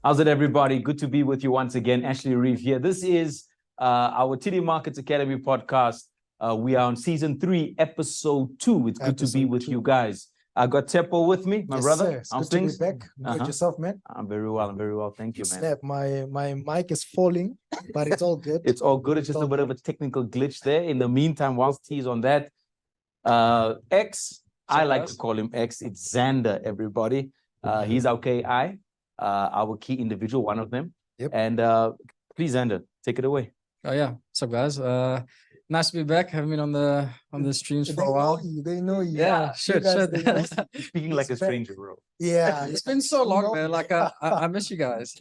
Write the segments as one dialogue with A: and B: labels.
A: How's it, everybody? Good to be with you once again. Ashley Reeve here. This is our TD Markets Academy podcast. We are on season 3, episode 2. It's good to be with you guys. I got Teppo with me, my brother.
B: Sir. It's good things? To be back. Good yourself, man.
A: I'm very well. Thank you, man.
B: Snap, my mic is falling, but it's all good.
A: It's all good. It's just a bit of a technical glitch there. In the meantime, whilst he's on that, X, I like to call him X. It's Xander, everybody. He's our KI, our key individual, one of them.
B: Yep.
A: And please, Xander, take it away.
C: Oh yeah, what's up, guys? Nice to be back. Haven't been on the streams for a while.
B: They know you.
C: Yeah, shit.
A: Speaking like a stranger, bro.
B: Yeah,
C: It's been so long, man. Like I miss you guys.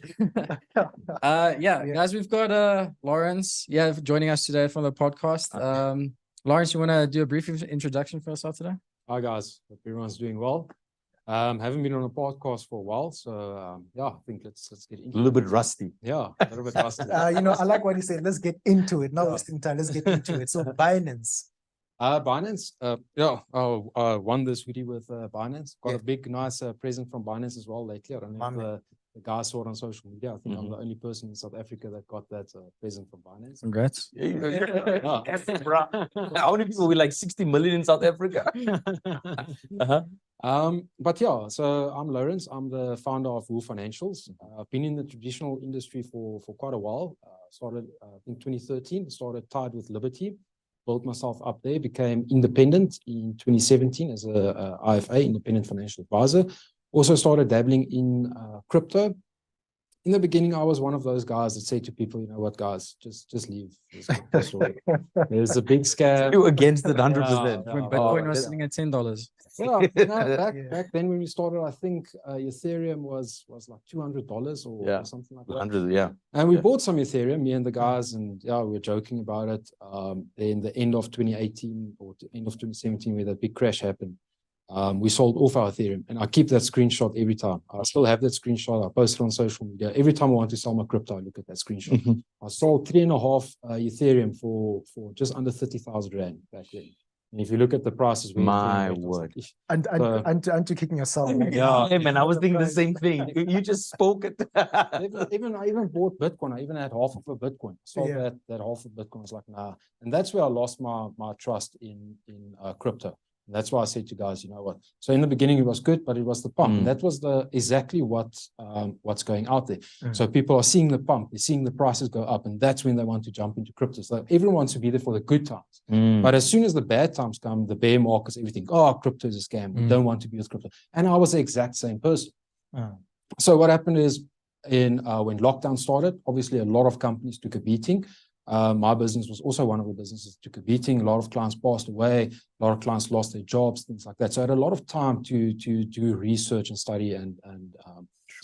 C: Guys, we've got Lawrence, joining us today from the podcast. Lawrence, you want to do a brief introduction for us all today?
D: Hi guys, hope everyone's doing well. Haven't been on a podcast for a while, so I think let's get into it.
A: A little bit rusty.
D: Yeah, a little bit rusty.
B: I like what he said. Let's get into it. Not wasting time. Let's get into it. So Binance.
D: Binance, won this hoodie with Binance. Got a big, nice present from Binance as well lately. I don't know if the guys saw it on social media. I think I'm the only person in South Africa that got that present from Binance.
C: Congrats.
A: How many people? We like 60 million in South Africa.
D: So I'm Lawrence. I'm the founder of Woo Financials. I've been in the traditional industry for quite a while. Started in 2013. Started tied with Liberty. Built myself up there. Became independent in 2017 as a IFA, independent financial advisor. Also started dabbling in crypto. In the beginning, I was one of those guys that say to people, you know what, guys, just leave this crypto story. There's a big scam.
A: You against it 100%.
C: When Bitcoin was sitting at $10.
D: Back then when we started, I think Ethereum was like $200 or something like that.
A: 100, yeah.
D: And we bought some Ethereum, me and the guys, and we were joking about it. In the end of 2018 or end of 2017, where that big crash happened, we sold off our Ethereum, and I keep that screenshot every time. I still have that screenshot. I post it on social media. Every time I want to sell my crypto, I look at that screenshot. I sold 3.5 Ethereum for just under 30,000 Rand back then. And if you look at the prices,
A: my word.
B: And to kicking yourself.
A: Hey man, I was thinking the same thing. You just spoke it.
D: I even bought Bitcoin. I even had half of a Bitcoin. Sold that half of Bitcoin. I was like, nah. And that's where I lost my trust in crypto. And that's why I said to guys, you know what? So in the beginning it was good, but it was the pump. And that was exactly what's going out there. So people are seeing the pump, they're seeing the prices go up, and that's when they want to jump into crypto. So everyone wants to be there for the good times. But as soon as the bad times come, the bear markets, everything, crypto is a scam. We don't want to be with crypto. And I was the exact same person. So what happened is when lockdown started, obviously a lot of companies took a beating. My business was also one of the businesses that took a beating. A lot of clients passed away. A lot of clients lost their jobs, things like that. So I had a lot of time to do research and study.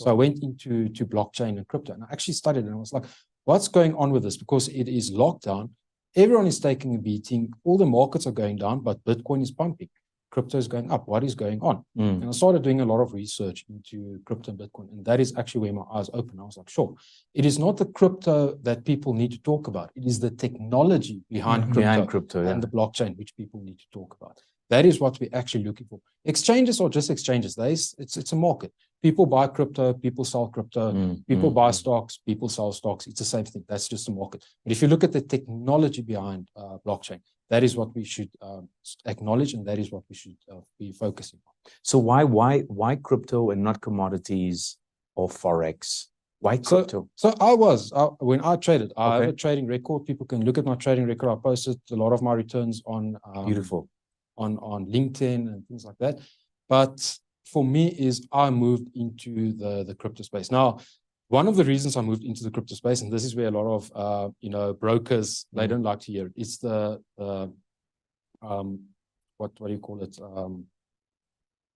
D: So I went into blockchain and crypto, and I actually studied it. And I was like, what's going on with this? Because it is lockdown. Everyone is taking a beating. All the markets are going down, but Bitcoin is pumping. Crypto is going up. What is going on? And I started doing a lot of research into crypto and Bitcoin. And that is actually where my eyes opened. I was like, sure, it is not the crypto that people need to talk about. It is the technology behind crypto and the blockchain, which people need to talk about. That is what we're actually looking for. Exchanges are just exchanges. It's a market. People buy crypto, people sell crypto, people buy stocks, people sell stocks. It's the same thing. That's just a market. But if you look at the technology behind blockchain, that is what we should acknowledge, and that is what we should be focusing on.
A: So why crypto and not commodities or forex? Why crypto?
D: So when I traded, I have a trading record. People can look at my trading record. I posted a lot of my returns on
A: beautiful
D: on LinkedIn and things like that. But for me I moved into the crypto space. Now, one of the reasons I moved into the crypto space, and this is where a lot of brokers, they don't like to hear it, it's the what do you call it?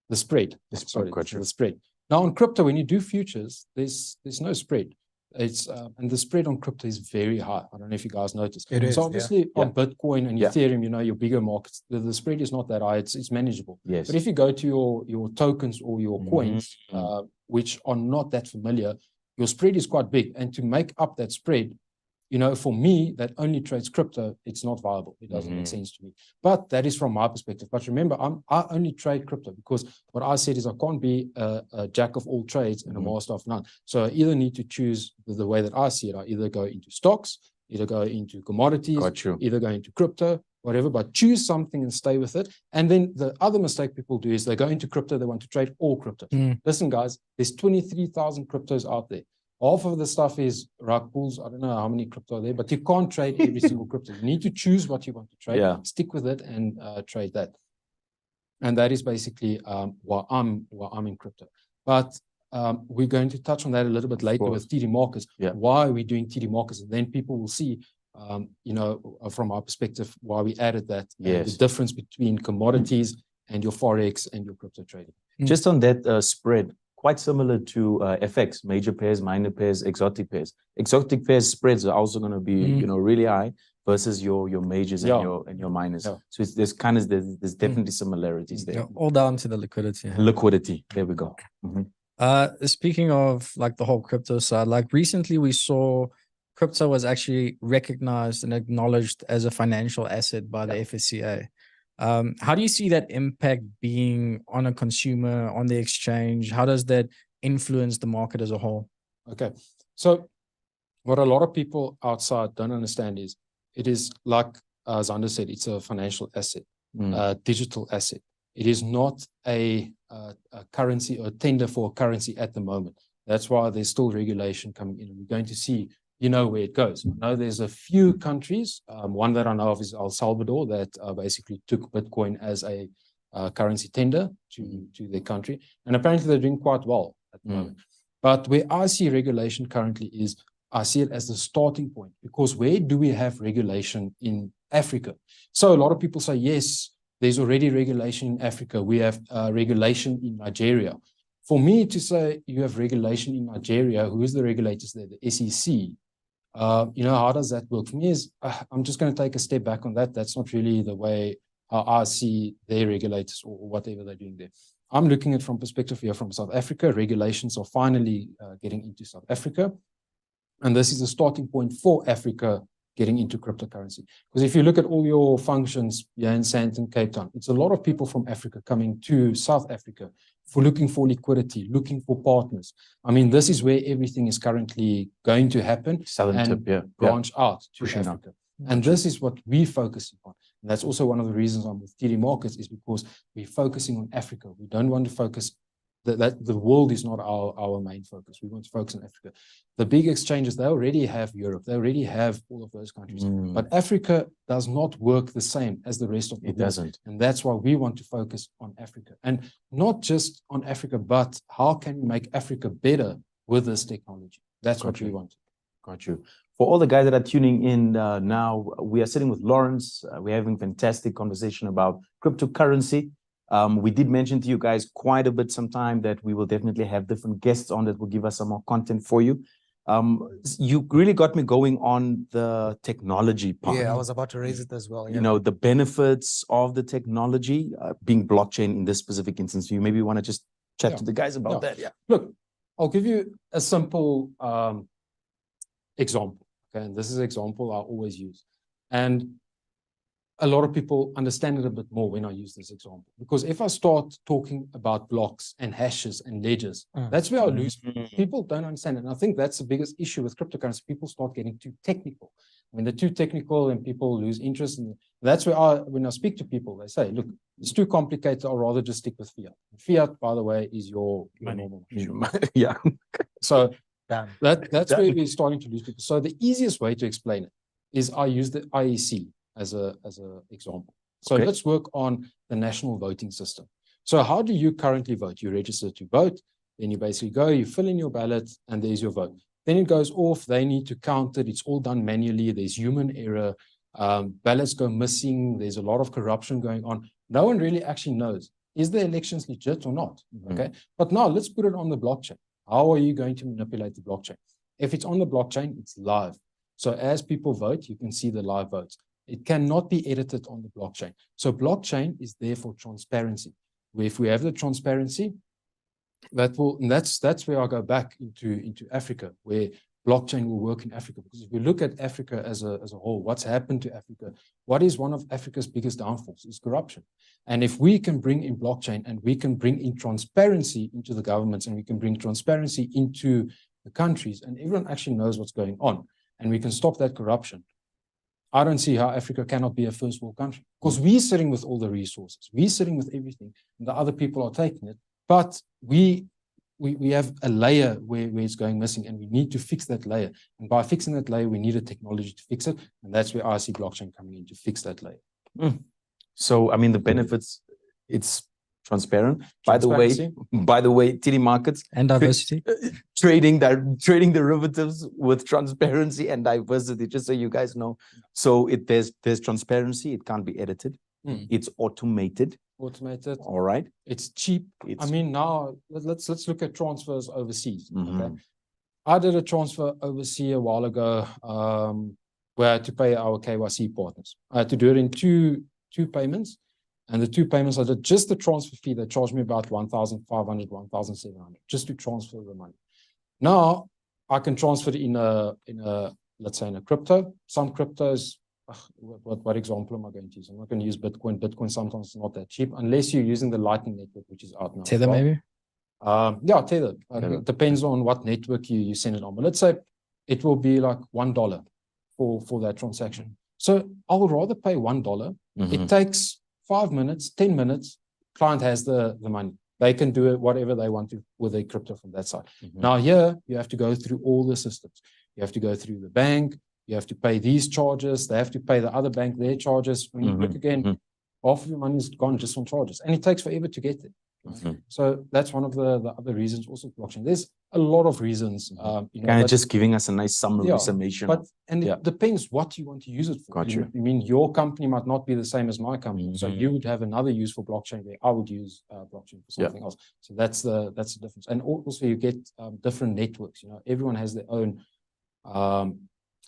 D: The spread. The spread. Now on crypto, when you do futures, there's no spread. It's and the spread on crypto is very high. I don't know if you guys noticed. So obviously on Bitcoin and Ethereum, your bigger markets, the spread is not that high. It's manageable.
A: Yes.
D: But if you go to your tokens or your coins, which are not that familiar, your spread is quite big. And to make up that spread, you know, for me, that only trades crypto, it's not viable. It doesn't make sense to me. But that is from my perspective. But remember, I only trade crypto because what I said is I can't be a jack of all trades and a master of none. So I either need to choose the way that I see it. I either go into stocks, either go into commodities, either go into crypto, whatever, but choose something and stay with it. And then the other mistake people do is they go into crypto, they want to trade all crypto. Listen, guys, there's 23,000 cryptos out there. Half of the stuff is rug pools. I don't know how many crypto are there, but you can't trade every single crypto. You need to choose what you want to trade, stick with it and trade that. And that is basically why I'm in crypto. But we're going to touch on that a little bit later with TD Markets. Why are we doing TD Markets? And then people will see, you know, from our perspective, why we added that, the difference between commodities and your Forex and your crypto trading.
A: Just on that spread, quite similar to FX, major pairs, minor pairs, exotic pairs. Exotic pairs spreads are also going to be, you know, really high versus your majors and your minors. So it's, there's definitely similarities there.
C: All down to the liquidity.
A: Liquidity. There we go.
C: Speaking of like the whole crypto side, like recently we saw crypto was actually recognized and acknowledged as a financial asset by the FSCA. How do you see that impact being on a consumer, on the exchange? How does that influence the market as a whole?
D: Okay. So what a lot of people outside don't understand is it is like Zander said, it's a financial asset, a digital asset. It is not a currency or a tender for a currency at the moment. That's why there's still regulation coming in. And we're going to see, you know, where it goes. I know there's a few countries, one that I know of is El Salvador, that basically took Bitcoin as a currency tender to their country. And apparently they're doing quite well at the moment. But where I see regulation currently is, I see it as the starting point, because where do we have regulation in Africa? So a lot of people say, yes, there's already regulation in Africa. We have regulation in Nigeria. For me to say you have regulation in Nigeria, who is the regulators there? The SEC. You know, how does that work? For me is, I'm just going to take a step back on that. That's not really the way I see their regulators or whatever they're doing there. I'm looking at it from perspective here from South Africa. Regulations are finally getting into South Africa. And this is a starting point for Africa getting into cryptocurrency. Because if you look at all your functions here in Sandton, Cape Town, it's a lot of people from Africa coming to South Africa for looking for liquidity, looking for partners. I mean, this is where everything is currently going to happen.
A: Southern tip,
D: branch out to Africa. And this is what we're focusing on. And that's also one of the reasons I'm with TD Markets, is because we're focusing on Africa. We don't want to focus that the world is not our main focus. We want to focus on Africa. The big exchanges, they already have Europe. They already have all of those countries. But Africa does not work the same as the rest of the world.
A: It doesn't.
D: And that's why we want to focus on Africa. And not just on Africa, but how can we make Africa better with this technology? That's what we want.
A: Got you. For all the guys that are tuning in now, we are sitting with Lawrence. We're having a fantastic conversation about cryptocurrency. We did mention to you guys quite a bit sometime that we will definitely have different guests on that will give us some more content for you. You really got me going on the technology part.
B: Yeah, I was about to raise it as well.
A: You know, the benefits of the technology being blockchain in this specific instance. You maybe want to just chat to the guys about that. Yeah.
D: Look, I'll give you a simple example. Okay, and this is an example I always use. And a lot of people understand it a bit more when I use this example, because if I start talking about blocks and hashes and ledgers, that's where I lose. People don't understand it. And I think that's the biggest issue with cryptocurrency. People start getting too technical. When they're too technical and people lose interest, and that's where when I speak to people, they say, look, it's too complicated. I'll rather just stick with fiat. Fiat, by the way, is your normal money.
A: Yeah.
D: So that's where we're starting to lose people. So the easiest way to explain it is I use the IEC as a example. So let's work on the national voting system. So how do you currently vote? You register to vote, then you basically go, you fill in your ballot, and there's your vote. Then it goes off, they need to count it, it's all done manually, there's human error, ballots go missing, there's a lot of corruption going on. No one really actually knows, is the elections legit or not? Okay, but now let's put it on the blockchain. How are you going to manipulate the blockchain? If it's on the blockchain, it's live. So as people vote, you can see the live votes. It cannot be edited on the blockchain. So blockchain is there for transparency. If we have the transparency, that's where I go back into Africa, where blockchain will work in Africa. Because if we look at Africa as a whole, what's happened to Africa, what is one of Africa's biggest downfalls is corruption. And if we can bring in blockchain and we can bring in transparency into the governments and we can bring transparency into the countries and everyone actually knows what's going on and we can stop that corruption, I don't see how Africa cannot be a first world country, because we're sitting with all the resources, we're sitting with everything, and the other people are taking it. But we have a layer where it's going missing, and we need to fix that layer. And by fixing that layer, we need a technology to fix it, and that's where I see blockchain coming in to fix that layer.
A: So, I mean, the benefits, it's transparent. By the way, TD Markets
C: And diversity.
A: trading derivatives with transparency and diversity, just so you guys know. So there's transparency, it can't be edited. It's automated. All right.
D: It's cheap.
A: It's,
D: I mean, now let's look at transfers overseas.
A: Mhm.
D: Okay. I did a transfer overseas a while ago, where I had to pay our KYC partners. I had to do it in two payments. And the two payments I did, just the transfer fee, they charged me about 1,500, 1,700 just to transfer the money. Now I can transfer it in a let's say in a crypto. Some cryptos, what example am I going to use? I'm not going to use Bitcoin. Bitcoin sometimes is not that cheap unless you're using the Lightning Network, which is out now.
C: Tether, maybe?
D: Yeah, Tether. It depends on what network you send it on. But let's say it will be like $1 for that transaction. So I would rather pay $1. It takes 5 minutes, 10 minutes, client has the money. They can do it whatever they want to with their crypto from that side. Now here, you have to go through all the systems. You have to go through the bank. You have to pay these charges. They have to pay the other bank their charges. When you look again, half of your money is gone just on charges. And it takes forever to get there. So that's one of the other reasons also blockchain. There's a lot of reasons.
A: kind of just giving us a nice summary, summation.
D: But it depends what you want to use it for.
A: Got you.
D: I mean, your company might not be the same as my company. So you would have another use for blockchain where I would use blockchain for something else. So that's the difference. And also you get different networks. Everyone has their own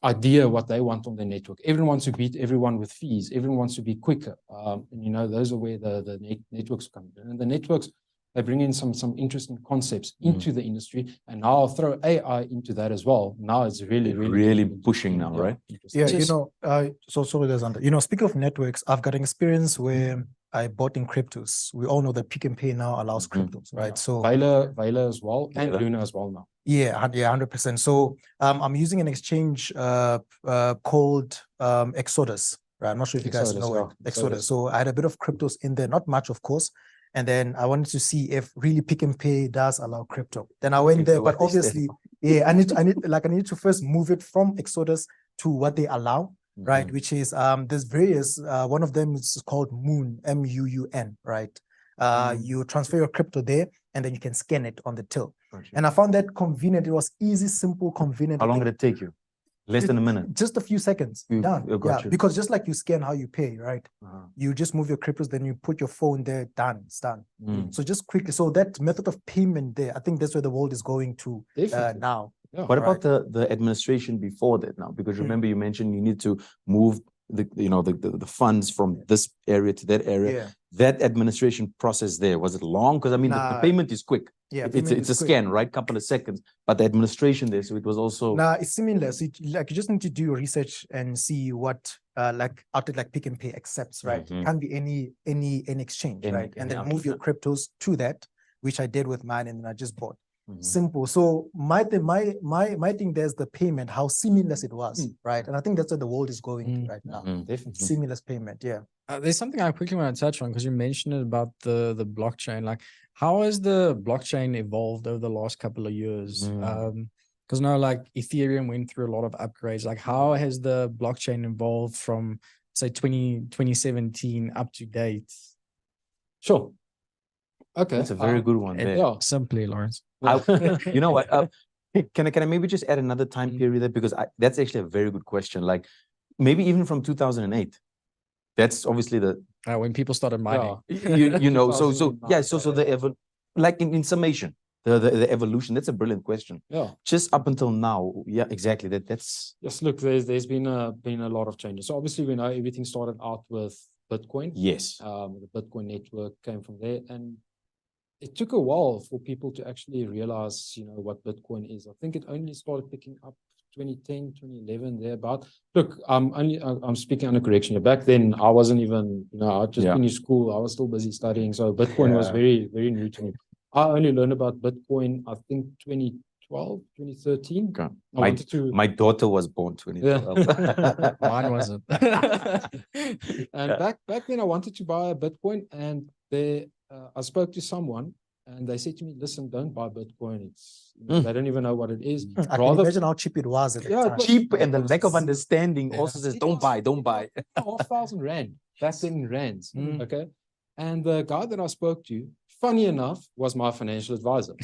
D: idea what they want on their network. Everyone wants to beat everyone with fees. Everyone wants to be quicker. And those are where the networks come in. And the networks, they bring in some interesting concepts into the industry. And now I'll throw AI into that as well. Now it's really
A: pushing now, right?
B: Yeah, so sorry, Alexander. Speaking of networks, I've got an experience where I bought in cryptos. We all know that Pick n Pay now allows cryptos, right? So
D: Vela as well, and Luna as well now.
B: Yeah, 100%. So I'm using an exchange called Exodus, right? I'm not sure if you guys know it. Exodus. So I had a bit of cryptos in there, not much, of course. And then I wanted to see if really Pick n Pay does allow crypto. Then I went there, but obviously, I need to first move it from Exodus to what they allow, right? Which is there's various. One of them is called Moon, MUUN, right? You transfer your crypto there, and then you can scan it on the till. And I found that convenient. It was easy, simple, convenient.
A: How long did it take you? Less than a minute.
B: Just a few seconds. Done. Because just like you scan how you pay, right? You just move your cryptos, then you put your phone there, done, it's done. So just quickly. So that method of payment there, I think that's where the world is going to now.
A: What about the administration before that now? Because remember you mentioned you need to move the funds from this area to that area. That administration process there, was it long? Because I mean the payment is quick. It's a scan, right? Couple of seconds. But the administration there, so it was also
B: it's similar. So you just need to do your research and see what outlet like Pick n Pay accepts, right? It can't be any exchange, right? And then move your cryptos to that, which I did with mine, and then I just bought. Simple. So my thing there's the payment, how seamless it was, right? And I think that's where the world is going right now.
D: Definitely.
B: Seamless payment,
C: there's something I quickly want to touch on because you mentioned it about the blockchain. Like, how has the blockchain evolved over the last couple of years? Because now, like, Ethereum went through a lot of upgrades. Like, how has the blockchain evolved from, say, 2017 up to date?
D: Sure. Okay,
A: that's a very good one.
C: Simply, Lawrence.
A: You know what? Can I maybe just add another time period there, because that's actually a very good question. Like maybe even from 2008. That's obviously
C: when people started mining.
A: So like in summation, the evolution. That's a brilliant question. Just up until now, exactly. That's
D: yes. Look, there's been a lot of changes. So obviously we know everything started out with Bitcoin.
A: Yes.
D: The Bitcoin network came from there, and it took a while for people to actually realize, you know, what Bitcoin is. I think it only started picking up 2010, 2011, thereabout. Look, I'm speaking under correction. Back then, I wasn't even, you know, I just finished school. I was still busy studying. So Bitcoin was very, very new to me. I only learned about Bitcoin, I think, 2012, 2013.
A: Okay. My daughter was born 2012.
C: Mine wasn't.
D: And back then, I wanted to buy a Bitcoin, and I spoke to someone, and they said to me, "Listen, don't buy Bitcoin. It's they don't even know what it is."
B: I can imagine how cheap it was at the time.
A: Cheap, and the lack of understanding also says, "Don't buy, don't buy."
D: 5,000 rand back then in rands.
C: Mm.
D: Okay, and the guy that I spoke to, funny enough, was my financial advisor.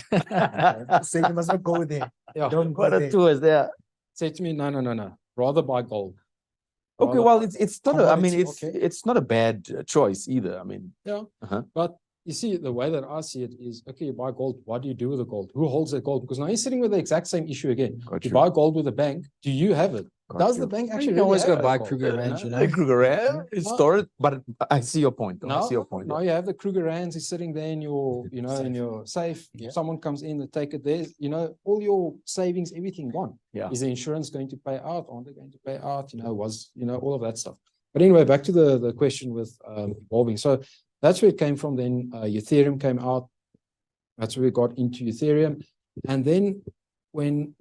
B: So you must not go there.
D: Yeah,
B: Don't go
A: What a
B: there.
A: two is there.
D: said to me, "No. Rather buy gold."
A: Okay,
D: Rather
A: well,
D: buy-
A: it's not. I mean,
D: commodity,
A: it's not a bad choice either. I mean,
D: Yeah,
A: Uh-huh.
D: but you see, the way that I see it is, okay, you buy gold. What do you do with the gold? Who holds the gold? Because now you're sitting with the exact same issue again.
A: Got
D: You
A: you.
D: buy gold with a bank. Do you have it?
A: Got
D: Does
A: you.
D: the bank
C: You
D: actually
C: can
D: really
C: always
D: have
C: go
D: that
C: buy
D: gold?
C: Kruger Ranch, you know.
A: Hey, Kruger, it's
D: No.
A: stored, but I see your point. Though. I see your point.
D: Now you have the Kruger Rands is sitting there in your, you know, in
B: Safe.
D: your safe.
B: Yeah.
D: Someone comes in, they take it there. You know, all your savings, everything gone.
A: Yeah.
D: Is the insurance going to pay out? Aren't they going to pay out? You know, all of that stuff. But anyway, back to the question with evolving. So that's where it came from. Then Ethereum came out. That's where we got into Ethereum. And then when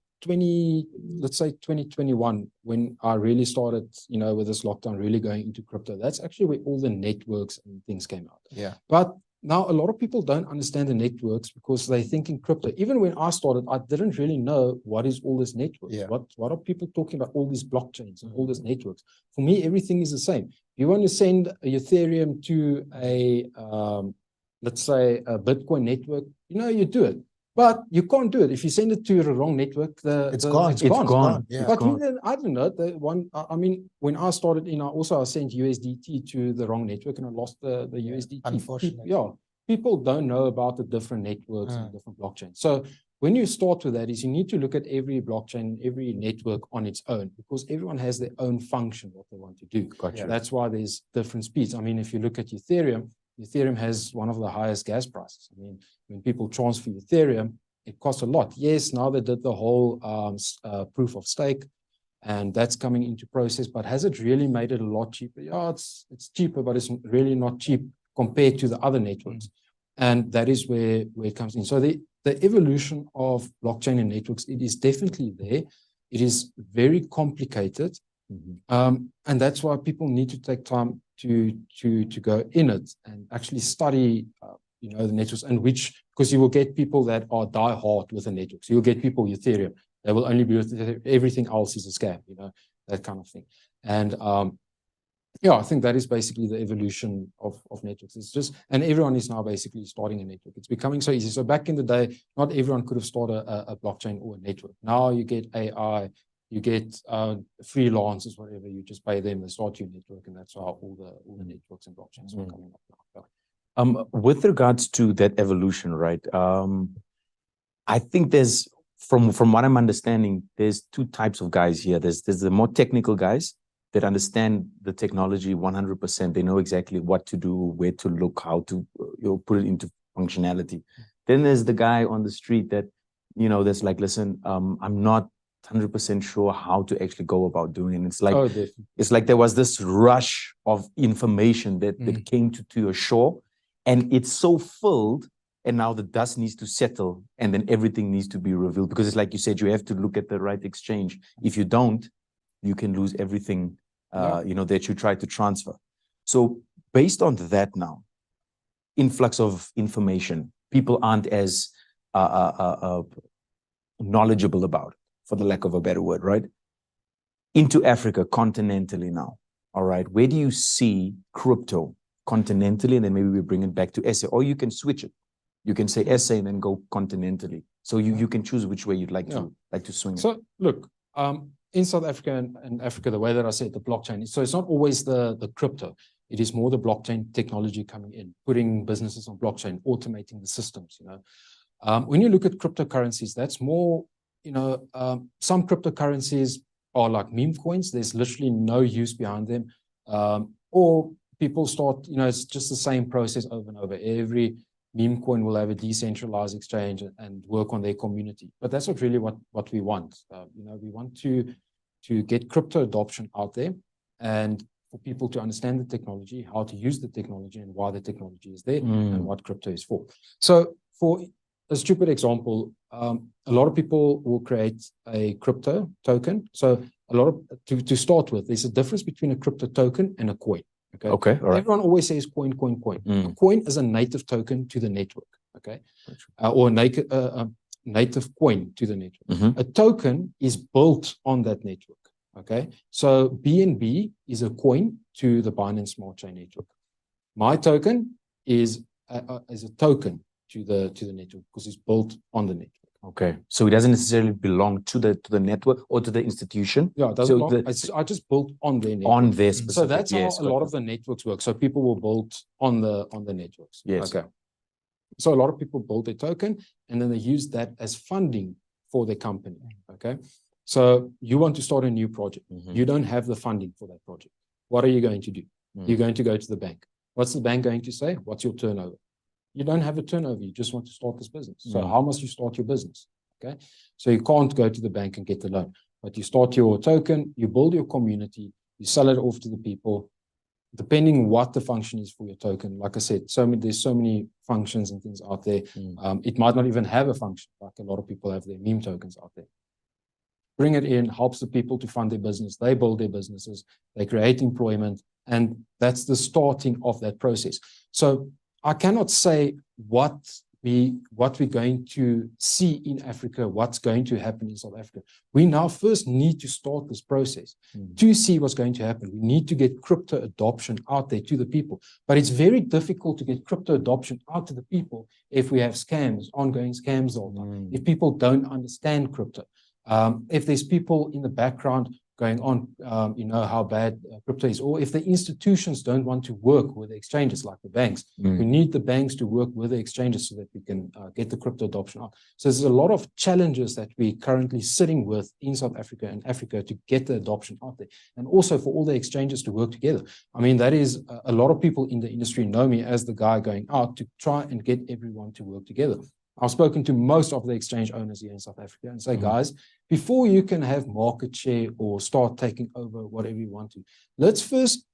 D: let's say 2021, when I really started, you know, with this lockdown, really going into crypto, that's actually where all the networks and things came out.
B: Yeah.
D: But now a lot of people don't understand the networks because they think in crypto. Even when I started, I didn't really know what is all this networks.
B: Yeah.
D: What are people talking about? All these blockchains and all these networks. For me, everything is the same. You want to send a Ethereum to a let's say a Bitcoin network, you know, you do it. But you can't do it. If you send it to the wrong network,
B: It's gone.
A: It's gone.
B: Yeah.
D: But I don't know. The one, I mean, when I started in, I sent USDT to the wrong network and I lost the USDT.
B: Unfortunately.
D: People don't know about the different networks and different blockchains. So when you start with that, is you need to look at every blockchain, every network on its own, because everyone has their own function, what they want to do.
A: Gotcha.
D: That's why there's different speeds. I mean, if you look at Ethereum has one of the highest gas prices. I mean, when people transfer Ethereum, it costs a lot. Yes, now they did the whole proof of stake, and that's coming into process. But has it really made it a lot cheaper? Yeah, it's cheaper, but it's really not cheap compared to the other networks. And that is where it comes in. So the evolution of blockchain and networks, it is definitely there. It is very complicated. And that's why people need to take time to go in it and actually study, you know, the networks, and because you will get people that are die hard with the networks. So you'll get people Ethereum, they will only be with everything else is a scam, you know, that kind of thing. And yeah, I think that is basically the evolution of networks. It's just, and everyone is now basically starting a network. It's becoming so easy. So back in the day, not everyone could have started a blockchain or a network. Now you get AI, you get freelancers, whatever, you just pay them, they start your network, and that's how all the networks and blockchains are coming up now.
A: With regards to that evolution, right? I think there's, from what I'm understanding, there's two types of guys here. There's the more technical guys that understand the technology 100%. They know exactly what to do, where to look, how to put it into functionality. Then there's the guy on the street that, you know, that's like, listen, I'm not 100% sure how to actually go about doing it. It's like, it's like there was this rush of information that came to your shore, and it's so filled, and now the dust needs to settle, and then everything needs to be revealed, because it's like you said, you have to look at the right exchange. If you don't, you can lose everything, you know, that you try to transfer. So based on that now, influx of information, people aren't as knowledgeable about it, for the lack of a better word, right? Into Africa continentally now, all right? Where do you see crypto continentally? And then maybe we bring it back to SA, or you can switch it. You can say SA and then go continentally. So you can choose which way you'd like to swing it.
D: So look, in South Africa and Africa, the way that I said the blockchain, so it's not always the crypto. It is more the blockchain technology coming in, putting businesses on blockchain, automating the systems, you know. When you look at cryptocurrencies, that's more, you know, some cryptocurrencies are like meme coins. There's literally no use behind them. Or people start, you know, it's just the same process over and over. Meme Coin will have a decentralized exchange and work on their community. But that's not really what we want. You know, we want to get crypto adoption out there and for people to understand the technology, how to use the technology and why the technology is there and what crypto is for. So for a stupid example, a lot of people will create a crypto token. So a lot of, to start with, there's a difference between a crypto token and a coin. Okay.
A: Okay. All right.
D: Everyone always says coin, coin, coin. A coin is a native token to the network. Okay. Or a native coin to the network. A token is built on that network. Okay. So BNB is a coin to the Binance Smart Chain network. My token is a token to the network because it's built on the network.
A: Okay, so it doesn't necessarily belong to the network or to the institution.
D: Yeah, it doesn't. I just built on their network.
A: On their specific.
D: So that's how a lot of the networks work. So people will build on the networks.
A: Yes.
D: Okay. So a lot of people build a token and then they use that as funding for their company. Okay. So you want to start a new project. You don't have the funding for that project. What are you going to do? You're going to go to the bank. What's the bank going to say? What's your turnover? You don't have a turnover. You just want to start this business. So how must you start your business? Okay. So you can't go to the bank and get the loan, but you start your token, you build your community, you sell it off to the people, depending what the function is for your token. Like I said, there's so many functions and things out there. It might not even have a function. Like a lot of people have their meme tokens out there. Bring it in, helps the people to fund their business. They build their businesses, they create employment, and that's the starting of that process. So I cannot say what we're going to see in Africa, what's going to happen in South Africa. We now first need to start this process to see what's going to happen. We need to get crypto adoption out there to the people. But it's very difficult to get crypto adoption out to the people if we have scams, ongoing scams all the time, if people don't understand crypto. If there's people in the background going on, you know, how bad crypto is, or if the institutions don't want to work with the exchanges like the banks, we need the banks to work with the exchanges so that we can get the crypto adoption out. So there's a lot of challenges that we're currently sitting with in South Africa and Africa to get the adoption out there. And also for all the exchanges to work together. I mean, that is a lot of people in the industry know me as the guy going out to try and get everyone to work together. I've spoken to most of the exchange owners here in South Africa and say, guys, before you can have market share or start taking over whatever you want to, let's first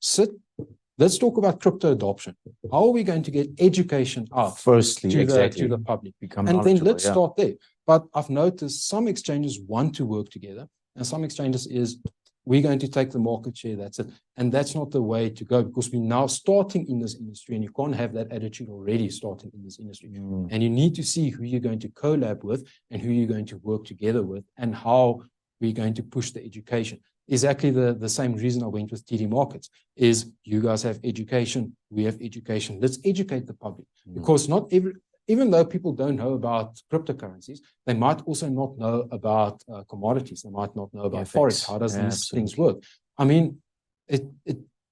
D: let's talk about crypto adoption. How are we going to get education out
A: firstly
D: to the public?
A: Become
D: and then let's start there. But I've noticed some exchanges want to work together and some exchanges is, we're going to take the market share, that's it. And that's not the way to go because we're now starting in this industry and you can't have that attitude already starting in this industry. And you need to see who you're going to collab with and who you're going to work together with and how we're going to push the education. Exactly the same reason I went with TD Markets is you guys have education, we have education. Let's educate the public because not even though people don't know about cryptocurrencies, they might also not know about commodities. They might not know about Forex. How does these things work? I mean,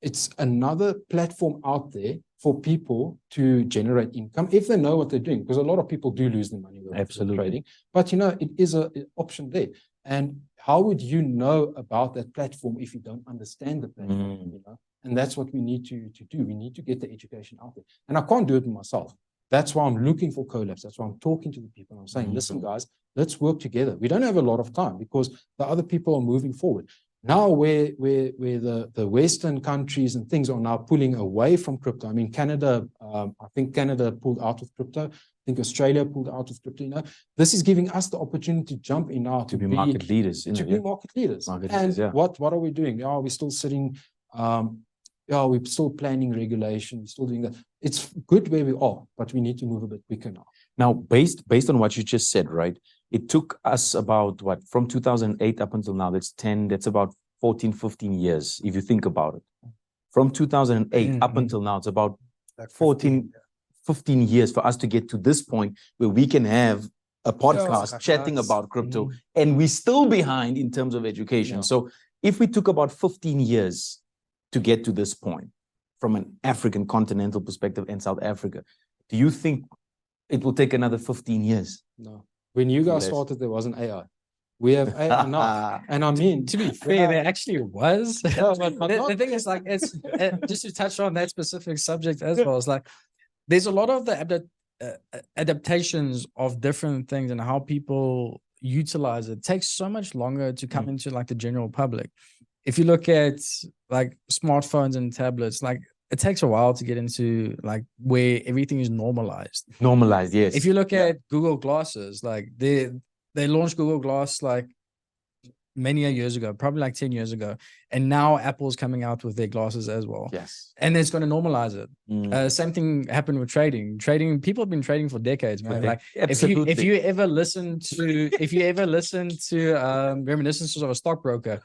D: it's another platform out there for people to generate income if they know what they're doing, because a lot of people do lose their money with trading. But, you know, it is an option there. And how would you know about that platform if you don't understand the platform? You know? And that's what we need to do. We need to get the education out there. And I can't do it myself. That's why I'm looking for collabs. That's why I'm talking to the people. I'm saying, listen, guys, let's work together. We don't have a lot of time because the other people are moving forward. Now where the Western countries and things are now pulling away from crypto. I mean, Canada, I think Canada pulled out of crypto. I think Australia pulled out of crypto. You know, this is giving us the opportunity to jump in now
A: to be market leaders.
D: What are we doing? Yeah, we're still sitting. We're still planning regulation. We're still doing that. It's good where we are, but we need to move a bit quicker now.
A: Now, based on what you just said, right? It took us about what, from 2008 up until now, that's about 14, 15 years, if you think about it. From 2008 up until now, it's about like 14, 15 years for us to get to this point where we can have a podcast chatting about crypto, and we're still behind in terms of education. So if we took about 15 years to get to this point from an African continental perspective in South Africa, do you think it will take another 15 years?
D: No. When you guys started, there wasn't AI. We have AI now. And I mean,
C: to be fair, there actually was. The thing is, like, it's just to touch on that specific subject as well, it's like there's a lot of the adaptations of different things and how people utilize it takes so much longer to come into like the general public. If you look at like smartphones and tablets, like it takes a while to get into like where everything is normalized.
A: Normalized, yes.
C: If you look at Google Glasses, like they launched Google Glass like many years ago, probably like 10 years ago. And now Apple's coming out with their glasses as well.
A: Yes.
C: And it's going to normalize it. Same thing happened with trading. People have been trading for decades, man. Like if you ever listen to reminiscences of a stockbroker,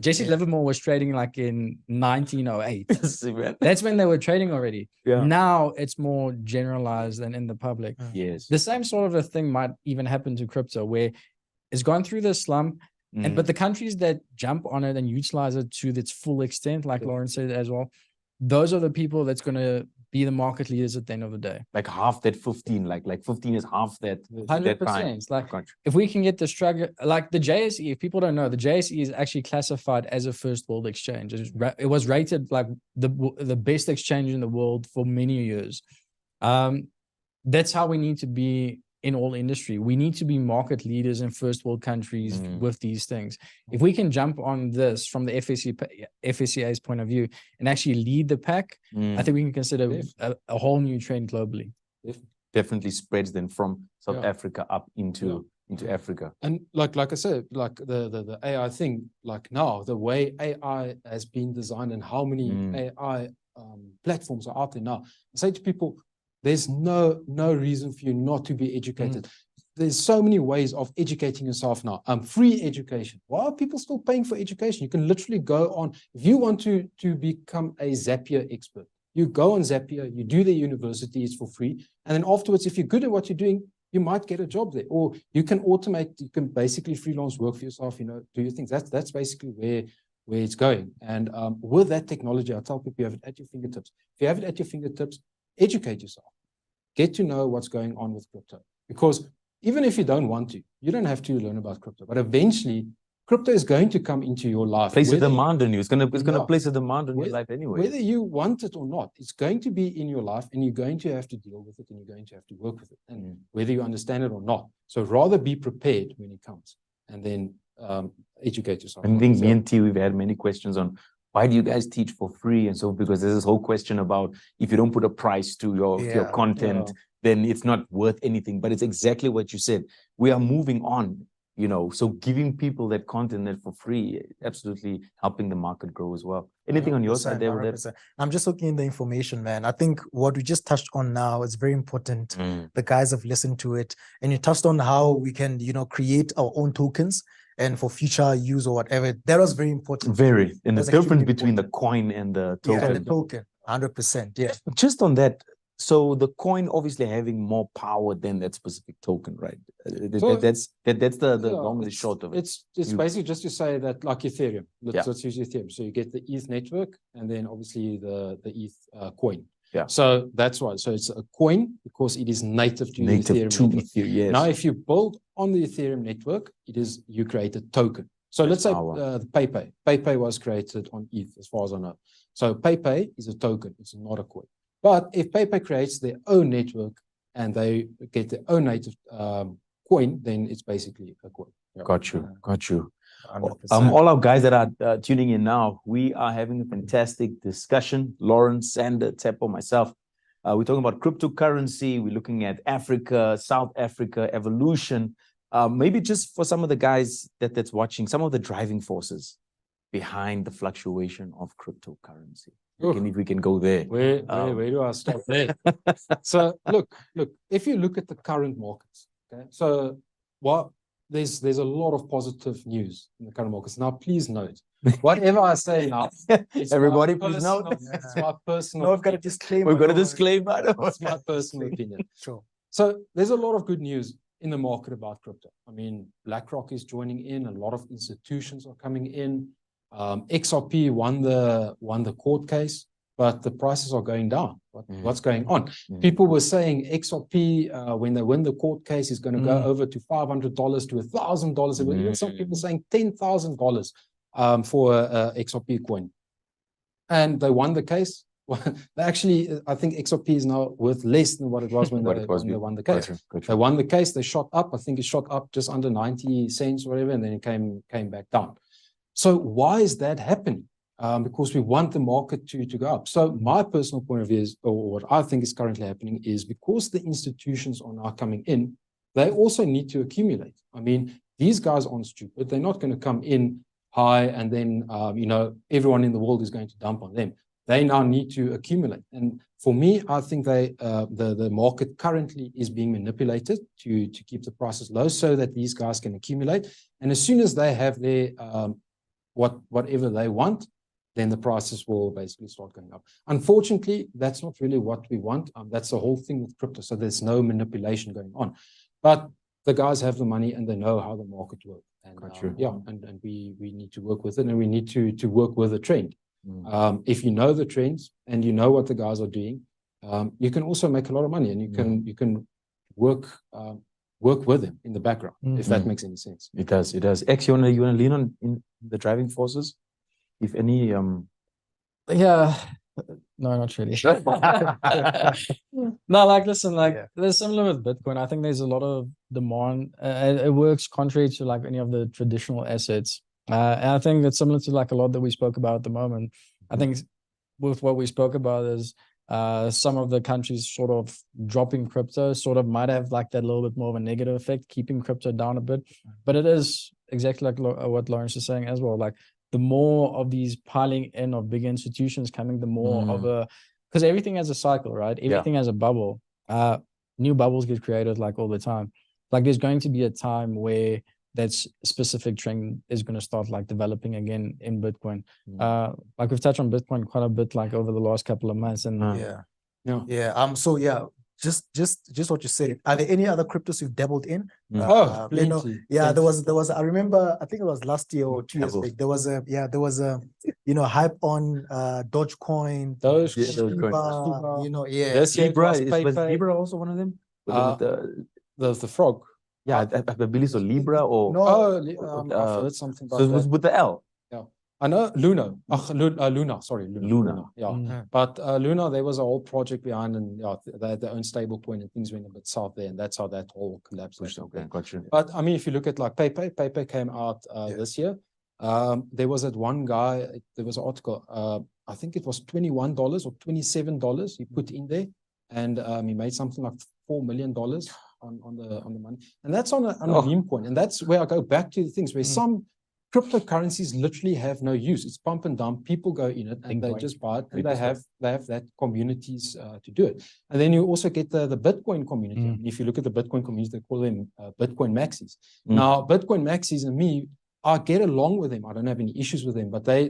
C: Jesse Livermore was trading like in 1908. That's when they were trading already.
A: Yeah.
C: Now it's more generalized and in the public.
A: Yes.
C: The same sort of a thing might even happen to crypto, where it's gone through this slump. But the countries that jump on it and utilize it to its full extent, like Lauren said as well, those are the people that's going to be the market leaders at the end of the day.
A: Like half that 15, like 15 is half that.
C: 100%. Like if we can get the struggle, like the JSE, if people don't know, the JSE is actually classified as a first world exchange. It was rated like the best exchange in the world for many years. That's how we need to be in all industry. We need to be market leaders in first world countries with these things. If we can jump on this from the FSCA's point of view and actually lead the pack, I think we can consider a whole new trend globally.
A: Definitely spreads then from South Africa up into Africa.
D: And like I said, like the AI thing, like now the way AI has been designed and how many AI platforms are out there now. I say to people, there's no reason for you not to be educated. There's so many ways of educating yourself now. Free education. Why are people still paying for education? You can literally go on. If you want to become a Zapier expert, you go on Zapier, you do the university, it's for free. And then afterwards, if you're good at what you're doing, you might get a job there. Or you can automate, you can basically freelance work for yourself, do your things. That's basically where it's going. And with that technology, I tell people you have it at your fingertips. If you have it at your fingertips, educate yourself. Get to know what's going on with crypto. Because even if you don't want to, you don't have to learn about crypto. But eventually, crypto is going to come into your life.
A: Place a demand on you. It's gonna place a demand on your life anyway.
D: Whether you want it or not, it's going to be in your life and you're going to have to deal with it and you're going to have to work with it. And whether you understand it or not. So rather be prepared when it comes and then educate yourself.
A: I think me and T, we've had many questions on why do you guys teach for free? And so, because there's this whole question about if you don't put a price to your content, then it's not worth anything. But it's exactly what you said. We are moving on, so giving people that content that for free, absolutely helping the market grow as well. Anything on your side there with that?
B: I'm just looking in the information, man. I think what we just touched on now is very important. The guys have listened to it, and you touched on how we can, create our own tokens and for future use or whatever. That was very important.
A: Very. And the difference between the coin and the token.
B: Yeah, the token, 100%. Yeah.
A: Just on that, so the coin obviously having more power than that specific token, right? So that's the long and the short of it.
D: It's basically just to say that like Ethereum. Let's use Ethereum. So you get the ETH network and then obviously the ETH coin.
A: Yeah.
D: So that's why. So it's a coin because it is native to the Ethereum network.
A: Yes.
D: Now, if you build on the Ethereum network, you create a token. So let's say PayPay. PayPay was created on ETH, as far as I know. So PayPay is a token. It's not a coin. But if PayPay creates their own network and they get their own native coin, then it's basically a coin.
A: Yeah. Got you. All our guys that are tuning in now, we are having a fantastic discussion. Lauren, Sander, Teppo, myself. We're talking about cryptocurrency. We're looking at Africa, South Africa, evolution. Maybe just for some of the guys that's watching, some of the driving forces behind the fluctuation of cryptocurrency. If we can go there.
D: Where do I start there? So look, if you look at the current markets, okay, so there's a lot of positive news in the current markets. Now, please note, whatever I say now,
A: everybody please note.
D: It's my personal.
B: No, I've got a disclaimer.
A: We've got a disclaimer.
D: It's my personal opinion.
B: Sure.
D: So there's a lot of good news in the market about crypto. I mean, BlackRock is joining in. A lot of institutions are coming in. XRP won the court case, but the prices are going down. What's going on? People were saying XRP, when they win the court case, is going to go over to $500 to $1,000. And even some people saying $10,000 for a XRP coin. And they won the case. well, actually, I think XRP is now worth less than what it was when
A: What
D: they,
A: it was
D: when they
A: before.
D: won the case. They won the case, they shot up. I think it shot up just under 90 cents or whatever, and then it came back down. So why is that happening? Because we want the market to go up. So my personal point of view is, or what I think is currently happening is because the institutions are now coming in, they also need to accumulate. I mean, these guys aren't stupid. They're not going to come in high and then, you know, everyone in the world is going to dump on them. They now need to accumulate. And for me, I think the market currently is being manipulated to keep the prices low so that these guys can accumulate. And as soon as they have their, whatever they want, then the prices will basically start going up. Unfortunately, that's not really what we want. That's the whole thing with crypto. So there's no manipulation going on. But the guys have the money and they know how the market works. And yeah, and we need to work with it, and we need to work with the trend. If you know the trends and you know what the guys are doing, you can also make a lot of money, and you can work with them in the background, if that makes any sense.
A: It does. It does. X, you wanna lean on in the driving forces, if any?
C: Yeah. No, not really. No, like, listen, like, there's similar with Bitcoin. I think there's a lot of demand. It works contrary to like any of the traditional assets. And I think it's similar to like a lot that we spoke about at the moment. I think with what we spoke about is some of the countries sort of dropping crypto sort of might have like that little bit more of a negative effect, keeping crypto down a bit. But it is exactly like what Lawrence is saying as well. Like, the more of these piling in of big institutions coming, the more of a, because everything has a cycle, right? Everything has a bubble. New bubbles get created like all the time. Like, there's going to be a time where that specific trend is going to start like developing again in Bitcoin. Like, we've touched on Bitcoin quite a bit like over the last couple of months, and
B: So yeah, just what you said. Are there any other cryptos you've dabbled in? You know, there was. I remember. I think it was last year or 2 years back. There was a you know, hype on Dogecoin.
A: Dogecoin.
B: You know,
A: Libra, was Libra also one of them?
D: The frog.
A: Yeah, I believe so. Libra or
D: I've heard something about
A: so it was with the L.
D: I know Luna. Luna. Sorry, Luna. Yeah, but Luna, there was a whole project behind, and they had their own stable coin, and things went a bit south there, and that's how that whole collapsed.
A: Okay, gotcha.
D: But I mean, if you look at like PayPay came out this year. There was that one guy. There was an article. I think it was $21 or $27 he put in there, and he made something like $4 million on the money, and that's on a meme coin, and that's where I go back to the things where some cryptocurrencies literally have no use. It's pump and dump. People go in it and they just buy it, and they have that communities to do it. And then you also get the Bitcoin community. I mean, if you look at the Bitcoin community, they call them Bitcoin maxis. Now, Bitcoin maxis and me, I get along with them. I don't have any issues with them, but they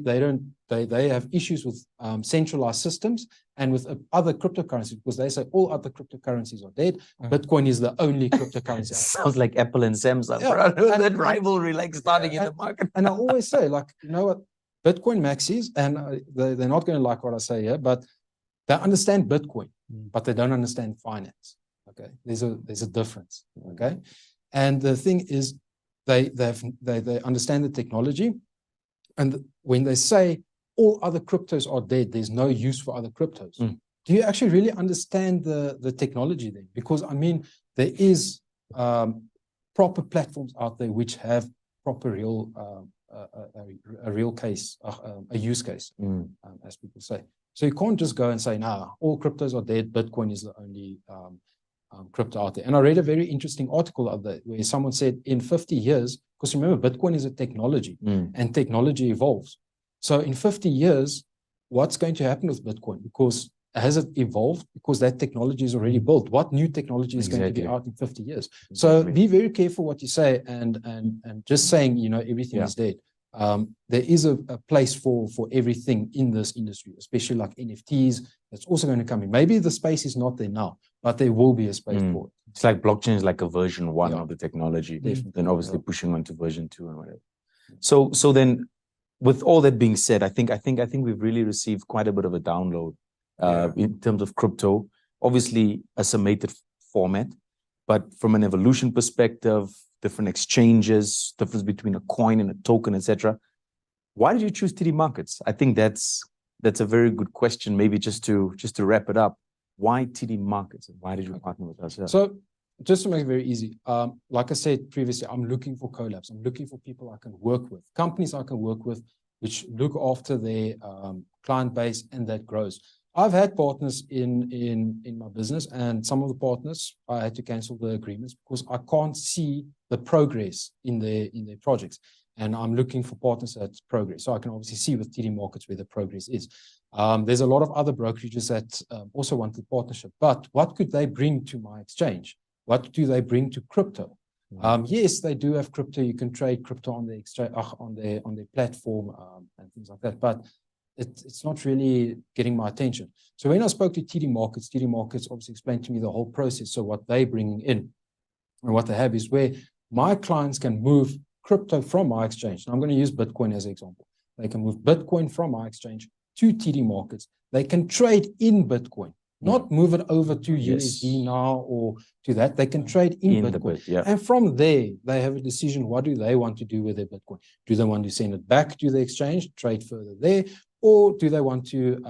D: have issues with centralized systems and with other cryptocurrencies, because they say all other cryptocurrencies are dead. Bitcoin is the only cryptocurrency.
A: Sounds like Apple and Samsung. That rivalry like starting in the market.
D: And I always say, like, you know what, Bitcoin maxis, and they're not going to like what I say here, but they understand Bitcoin, but they don't understand finance. Okay, there's a difference. Okay, and the thing is, they understand the technology, and when they say all other cryptos are dead, there's no use for other cryptos. Do you actually really understand the technology then? Because I mean, there is proper platforms out there which have proper real a real case, a use case, as people say. So you can't just go and say, nah, all cryptos are dead, Bitcoin is the only crypto out there. And I read a very interesting article of that where someone said in 50 years, because remember, Bitcoin is a technology and technology evolves. So in 50 years, what's going to happen with Bitcoin? Because has it evolved? Because that technology is already built. What new technology is going to be out in 50 years? So be very careful what you say, and just saying, you know, everything is dead. There is a place for everything in this industry, especially like NFTs. That's also going to come in. Maybe the space is not there now, but there will be a space for it.
A: It's like blockchain is like a version 1 of the technology, then obviously pushing on to version 2 and whatever. So then, with all that being said, I think we've really received quite a bit of a download in terms of crypto. Obviously, a summated format, but from an evolution perspective, different exchanges, difference between a coin and a token, etc. Why did you choose TD Markets? I think that's that's a very good question. Maybe just to wrap it up, why TD Markets? Why did you partner with us? Yeah.
D: So just to make it very easy, like I said previously, I'm looking for collabs. I'm looking for people I can work with, companies I can work with, which look after their client base and that grows. I've had partners in my business, and some of the partners I had to cancel the agreements because I can't see the progress in their projects. And I'm looking for partners that progress. So I can obviously see with TD Markets where the progress is. There's a lot of other brokerages that also want the partnership, but what could they bring to my exchange? What do they bring to crypto? Yes, they do have crypto. You can trade crypto on the exchange, on their platform, and things like that. But it's not really getting my attention. So when I spoke to TD Markets obviously explained to me the whole process. So what they bring in and what they have is where my clients can move crypto from my exchange. Now I'm going to use Bitcoin as an example. They can move Bitcoin from my exchange to TD Markets. They can trade in Bitcoin, not move it over to USD now or to that. They can trade in Bitcoin. And from there, they have a decision. What do they want to do with their Bitcoin? Do they want to send it back to the exchange, trade further there? Or do they want to,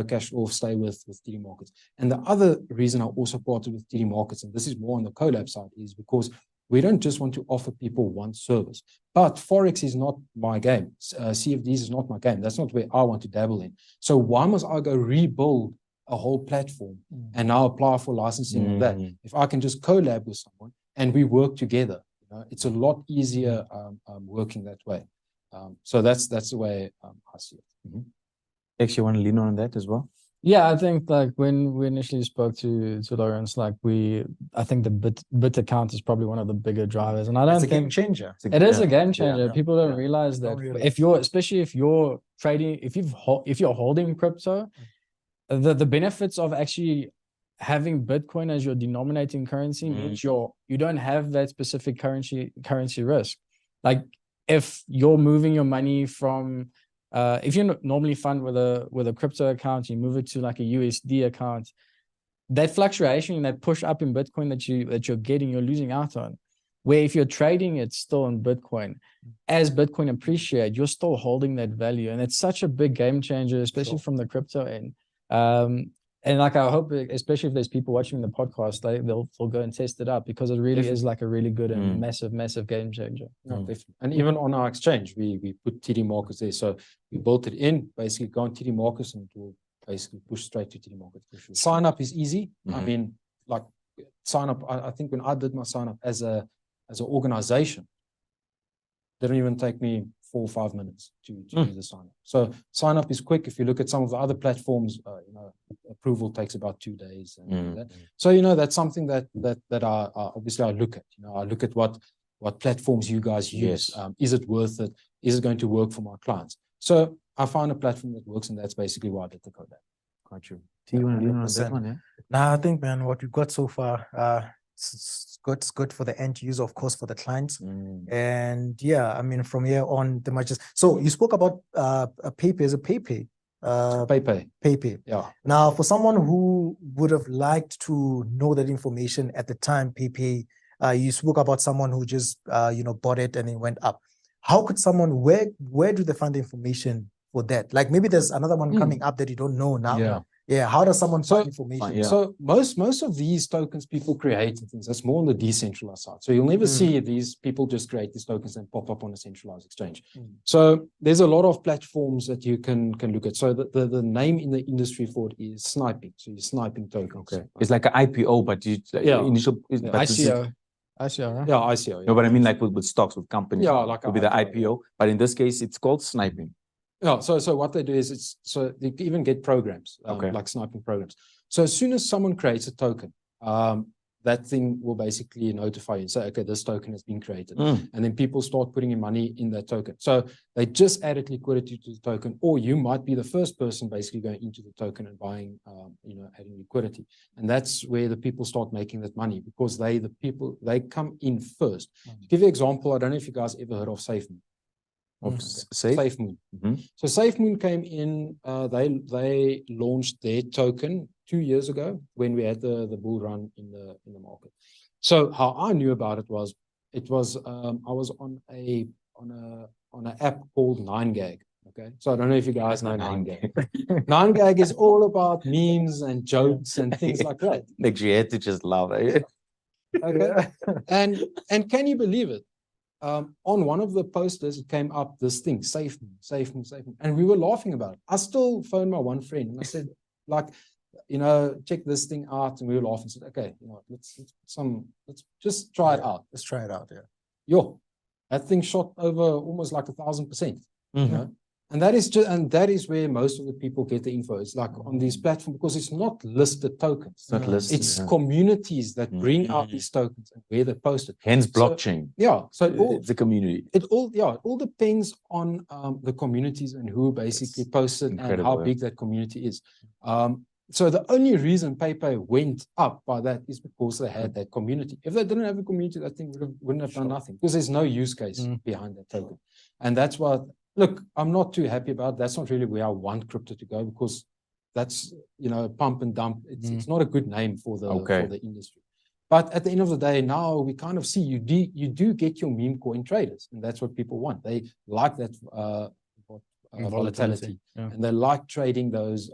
D: cash off, stay with TD Markets? And the other reason I also partnered with TD Markets, and this is more on the collab side, is because we don't just want to offer people one service. But Forex is not my game. CFDs is not my game. That's not where I want to dabble in. So why must I go rebuild a whole platform and now apply for licensing on that? If I can just collab with someone and we work together, it's a lot easier working that way. So that's the way I see it.
A: Actually, you want to lean on that as well?
C: Yeah, I think like when we initially spoke to Lawrence, like I think the bit account is probably one of the bigger drivers, and I don't
B: It's a
C: think
B: game changer.
C: it is a game changer.
B: Yeah.
C: People don't realize that especially if you're trading, if you're holding crypto, the benefits of actually having Bitcoin as your denominating currency means you don't have that specific currency risk. Like if you're moving your money from if you normally fund with a crypto account, you move it to like a USD account, that fluctuation, that push up in Bitcoin that you're getting, you're losing out on. Where if you're trading it still in Bitcoin, as Bitcoin appreciate, you're still holding that value. And it's such a big game changer, especially from the crypto end. And like I hope, especially if there's people watching the podcast, they'll go and test it out, because it really is like a really good and massive game changer.
D: No, definitely. And even on our exchange, we put TD Markets there. So we built it in, basically go on TD Markets and it will basically push straight to TD Markets. Sign up is easy. I mean, like sign up. I think when I did my sign up as an organization, it didn't even take me 4 or 5 minutes to do the sign up. So sign up is quick. If you look at some of the other platforms, approval takes about 2 days. And that. So that's something that I obviously I look at. I look at what platforms you guys use. Is it worth it? Is it going to work for my clients? So I found a platform that works, and that's basically why I did the collab.
A: Got you. Do you want to lean on that one? Yeah.
B: Nah, I think, man, what we've got so far, it's good for the end user, of course, for the clients. And yeah, I mean, from here on, the much. So you spoke about a PayPay. Is a PayPay? PayPay.
D: Yeah.
B: Now, for someone who would have liked to know that information at the time, PayPay, you spoke about someone who just bought it and it went up. How could someone, where do they find the information for that? Like maybe there's another one coming up that you don't know now. Yeah. How does someone find information?
D: So most of these tokens people create and things, that's more on the decentralized side. So you'll never see these people just create these tokens and pop up on a centralized exchange. So there's a lot of platforms that you can look at. So the name in the industry for it is sniping. So you're sniping tokens.
A: Okay. It's like an IPO, but initial
C: ICO. ICO, right?
D: Yeah, ICO. Yeah.
A: No, but I mean like with stocks, with companies.
D: Yeah, like
A: would be the IPO. But in this case, it's called sniping.
D: Yeah, so what they do is so they even get programs, like sniping programs. So as soon as someone creates a token, that thing will basically notify you and say, okay, this token has been created. And then people start putting in money in that token. So they just added liquidity to the token, or you might be the first person basically going into the token and buying, adding liquidity. And that's where the people start making that money, because they come in first. To give you an example, I don't know if you guys ever heard of SafeMoon. SafeMoon. So SafeMoon came in, they launched their token 2 years ago when we had the bull run in the market. So how I knew about it was I was on an app called 9gag. Okay, so I don't know if you guys know 9gag. 9gag is all about memes and jokes and things like that.
A: Like you had to just laugh. Eh?
D: Okay, and can you believe it? On one of the posters, it came up this thing, save me, save me, save me. And we were laughing about it. I still phoned my one friend and I said, like, you know, check this thing out. And we were laughing. Said, okay, you know what, let's just try it out.
B: Let's try it out. Yeah.
D: Yo, that thing shot over almost like 1,000%. You
A: Mhm.
D: know? And that is where most of the people get the info. It's like on these platforms, because it's not listed tokens.
A: It's not listed.
D: It's
A: yeah.
D: communities that bring out
A: Mhm.
D: these tokens and where they're posted.
A: Hence
D: So-
A: blockchain.
D: Yeah. So it all,
A: It's a community.
D: it all depends on the communities and who basically posted and how
A: incredible, yeah.
D: big that community is. So the only reason PayPay went up by that is because they had that community. If they didn't have a community, that thing wouldn't have done nothing, because there's no use case behind that token. And that's what, look, I'm not too happy about. That's not really where I want crypto to go, because that's, you know, pump and dump. It's not a good name for the industry. But at the end of the day, now we kind of see you do get your meme coin traders, and that's what people want. They like that volatility,
C: yeah.
D: and they like trading those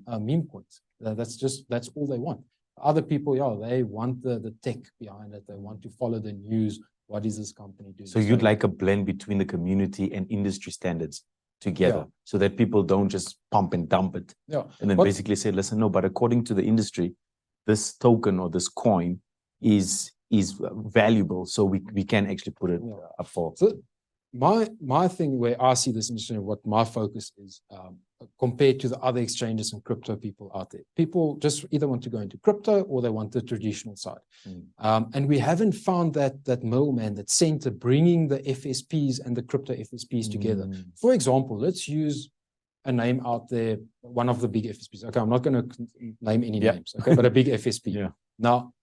D: meme coins. That's all they want. Other people, yeah, they want the tech behind it. They want to follow the news. What is this company doing?
A: So you'd like a blend between the community and industry standards together, so that people don't just pump and dump it.
D: Yeah.
A: And then basically say, listen, no, but according to the industry, this token or this coin is valuable, so we can actually put it up for.
D: So my thing where I see this industry and what my focus is, compared to the other exchanges and crypto people out there, people just either want to go into crypto or they want the traditional side. And we haven't found that middleman, that center, bringing the FSPs and the crypto FSPs together. For example, let's use a name out there, one of the big FSPs. Okay, I'm not going to name any names, okay, but a big FSP.
A: Yeah.
D: Now,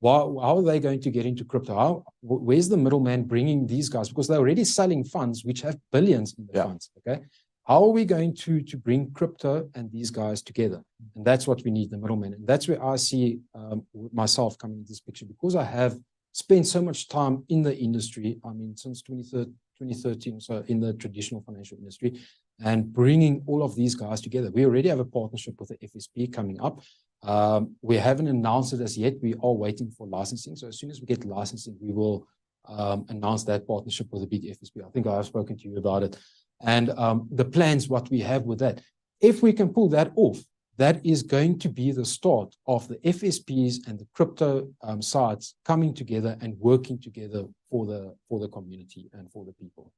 D: how are they going to get into crypto? Where's the middleman bringing these guys? Because they're already selling funds which have billions in the funds. Okay, how are we going to bring crypto and these guys together? And that's what we need, the middleman. And that's where I see myself coming into this picture, because I have spent so much time in the industry. I mean, since 2013, so in the traditional financial industry, and bringing all of these guys together. We already have a partnership with the FSP coming up. We haven't announced it as yet. We are waiting for licensing. So as soon as we get licensing, we will announce that partnership with a big FSP. I think I have spoken to you about it. And the plans, what we have with that, if we can pull that off, that is going to be the start of the FSPs and the crypto sides coming together and working together for the community and for the people.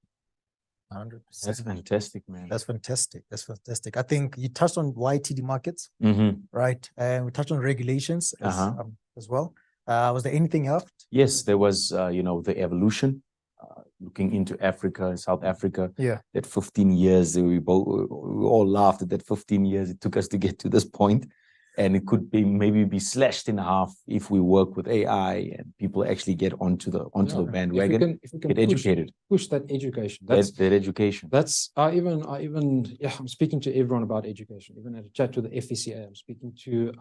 B: 100%.
A: That's fantastic, man.
B: That's fantastic. That's fantastic. I think you touched on YTD markets,
A: Mm-hmm.
B: right? And we touched on regulations as well. Was there anything else?
A: Yes, there was, the evolution, looking into Africa and South Africa.
B: Yeah.
A: That 15 years, we all laughed at that 15 years it took us to get to this point. And it could be maybe slashed in half if we work with AI and people actually get onto the bandwagon,
D: if we can
A: get educated.
D: push that education.
A: That's that education.
D: I'm speaking to everyone about education. Even at a chat to the FSCA, I'm speaking to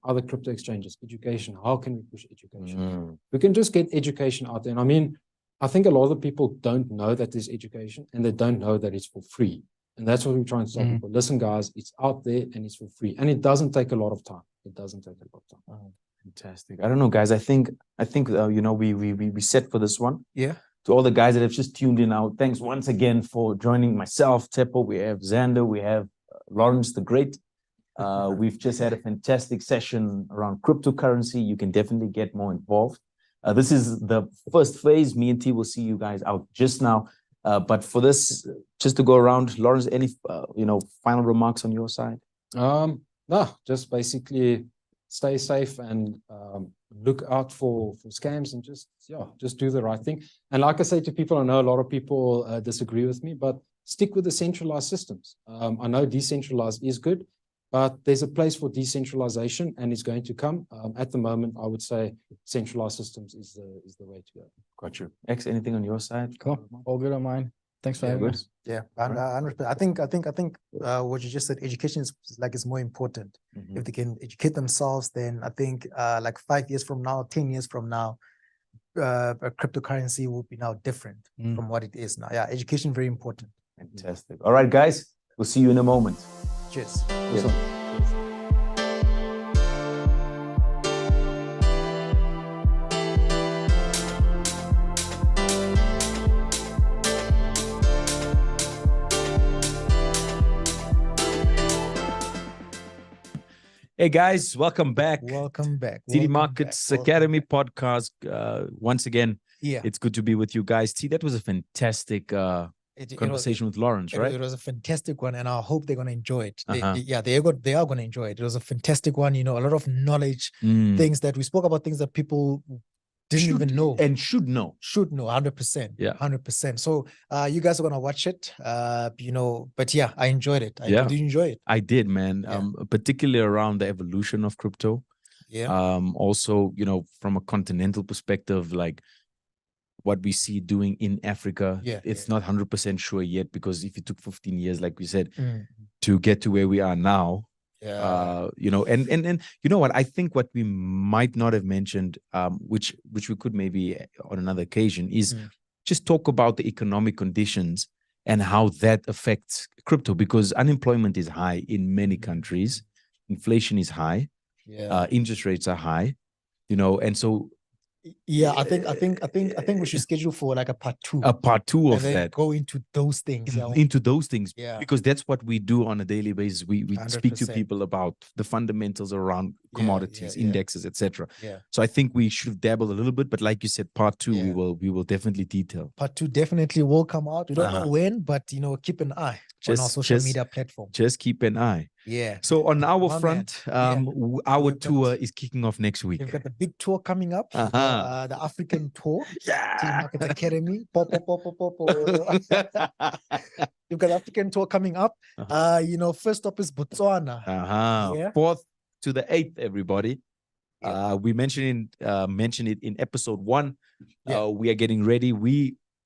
D: other crypto exchanges. Education. How can we push education? We can just get education out there. And I mean, I think a lot of the people don't know that there's education, and they don't know that it's for free. And that's what we're trying to tell people. Listen, guys, it's out there and it's for free. And it doesn't take a lot of time. It doesn't take a lot of time.
A: Oh, fantastic. I don't know, guys. I think we set for this one.
B: Yeah.
A: To all the guys that have just tuned in out, thanks once again for joining myself, Teppo. We have Xander. We have Lawrence the Great. We've just had a fantastic session around cryptocurrency. You can definitely get more involved. This is the first phase. Me and T will see you guys out just now. But for this, just to go around, Lawrence, any final remarks on your side?
D: No, just basically stay safe and look out for scams, and just do the right thing. And like I say to people, I know a lot of people disagree with me, but stick with the centralized systems. I know decentralized is good, but there's a place for decentralization, and it's going to come. At the moment, I would say centralized systems is the way to go.
A: Got you. X, anything on your side?
C: Cool. All good on mine. Thanks for having us.
B: Yeah, I think what you just said, education is more important. If they can educate themselves, then I think 5 years from now, 10 years from now, cryptocurrency will be now different from what it is now. Yeah, education very important.
A: Fantastic. All right, guys, we'll see you in a moment.
B: Cheers.
D: Awesome.
A: Hey guys, welcome back.
B: Welcome back.
A: TD
B: welcome
A: Markets
B: back, welcome
A: Academy
B: back.
A: podcast. Once again,
B: Yeah.
A: it's good to be with you guys. T, that was a fantastic conversation with Lawrence, right?
B: It was a fantastic one, and I hope they're gonna enjoy it.
A: Uh-huh.
B: They are gonna enjoy it. It was a fantastic one. You know, a lot of knowledge,
A: Mm.
B: things that we spoke about, things that people didn't
A: Should-
B: even know
A: and should know.
B: should know 100%.
A: Yeah.
B: 100%. So you guys are gonna watch it. You know, but yeah, I enjoyed it.
A: Yeah.
B: Did you enjoy it?
A: I did, man.
B: Yeah.
A: Particularly around the evolution of crypto.
B: Yeah.
A: Also, you know, from a continental perspective, like what we see doing in Africa.
B: Yeah,
A: It's
B: yeah.
A: not 100% sure yet, because if it took 15 years, like we said,
B: Mm.
A: to get to where we are now,
B: Yeah.
A: you know, and you know what, I think what we might not have mentioned, which we could maybe on another occasion, is
B: Mm.
A: just talk about the economic conditions and how that affects crypto, because unemployment is high in many countries, inflation is high,
B: Yeah.
A: interest rates are high, you know, and so
B: Yeah, I think we should schedule for like a part 2.
A: a part 2
B: and
A: of
B: then
A: that,
B: go into those things. Yeah.
A: into those things,
B: Yeah.
A: because that's what we do on a daily basis. We speak to
B: 100%.
A: people about the fundamentals around
B: Yeah,
A: commodities,
B: yeah, yeah.
A: indexes, etc.
B: Yeah.
A: So I think we should dabble a little bit, but like you said, part 2
B: Yeah.
A: we will definitely detail.
B: Part 2 definitely will come out. We don't
A: Uh-huh.
B: know when, but you know, keep an eye on our social media platform.
A: Just keep an eye.
B: Yeah.
A: So on our
B: My man,
A: front,
B: yeah.
A: our
B: We've got-
A: tour is kicking off next week.
B: We've got the big tour coming up,
A: Uh-huh.
B: the African tour, Team
A: Yeah.
B: Market Academy. You've got the African tour coming up.
A: Uh-huh.
B: You know, first stop is Botswana. Yeah.
A: 4th to the 8th, everybody.
B: Yep.
A: We mentioned it in episode 1.
B: Yeah.
A: We are getting ready.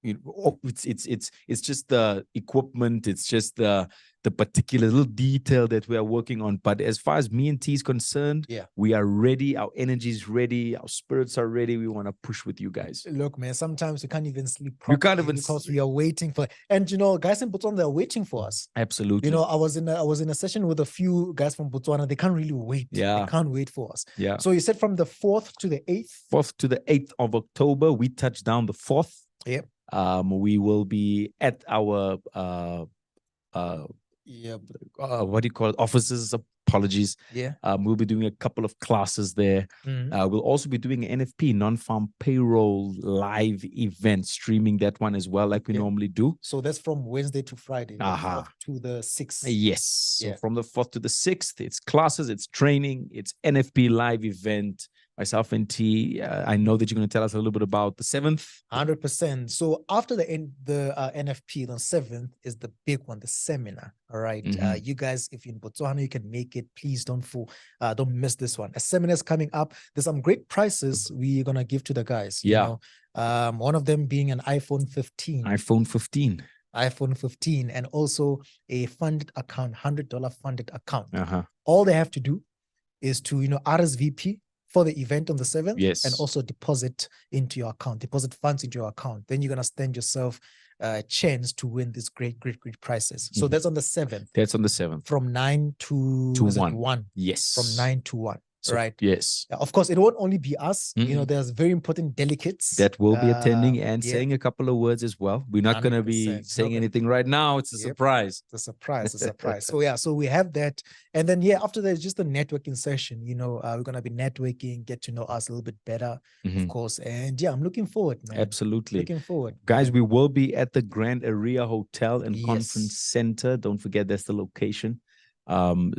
A: It's just the equipment. It's just the particular little detail that we are working on. But as far as me and T is concerned,
B: Yeah.
A: we are ready. Our energy is ready. Our spirits are ready. We want to push with you guys.
B: Look, man, sometimes we can't even sleep
A: You can't
B: properly
A: even
B: because
A: sleep.
B: we are waiting for, and you know, guys in Botswana, they're waiting for us.
A: Absolutely.
B: You know, I was in a session with a few guys from Botswana. They can't really wait.
A: Yeah.
B: They can't wait for us.
A: Yeah.
B: So you said from the 4th to the 8th.
A: 4th to the 8th of October. We touch down the 4th.
B: Yep.
A: We will be at our
B: Yeah.
A: what do you call it? Offices. Apologies.
B: Yeah.
A: We'll be doing a couple of classes there.
B: Mhm.
A: We'll also be doing an NFP, non-farm payroll live event, streaming that one as well, like we
B: Yeah.
A: normally do.
B: So that's from Wednesday to Friday, the
A: Aha.
B: 4th to the 6th.
A: Yes. So
B: Yeah.
A: from the 4th to the 6th, it's classes, it's training, it's NFP live event. Myself and T, I know that you're going to tell us a little bit about the 7th.
B: 100%. So after the NFP, the 7th is the big one, the seminar. All right.
A: Mhm.
B: You guys, if you're in Botswana, you can make it. Please don't miss this one. A seminar is coming up. There's some great prizes we're gonna give to the guys.
A: Yeah.
B: You know? One of them being an iPhone 15.
A: iPhone 15.
B: iPhone 15, and also a funded account, $100 funded account.
A: Uh-huh.
B: All they have to do is to, you know, RSVP for the event on the 7th.
A: Yes.
B: And also deposit into your account, deposit funds into your account. Then you're going to stand yourself a chance to win these great prizes. So
A: Mhm.
B: that's on the 7th
A: That's on the 7th.
B: from 9 to,
A: To
B: was it
A: 1.
B: 1?
A: Yes.
B: From 9 to 1.
A: So,
B: right.
A: Yes.
B: Of course, it won't only be us. You know, there's very important delegates
A: That will be attending and
B: yeah.
A: saying a couple of words as well. We're not going to be
B: 100%.
A: saying
B: Okay.
A: anything right now. It's a
B: Yep.
A: surprise.
B: It's a surprise, a surprise. So yeah, so we have that. And then yeah, after that, it's just a networking session. You know, we're gonna be networking, get to know us a little bit better,
A: Mhm.
B: of course. And yeah, I'm looking forward, man.
A: Absolutely.
B: Looking forward.
A: Guys, we will be at the Grand Area Hotel and Conference
B: Yes.
A: Center. Don't forget that's the location. And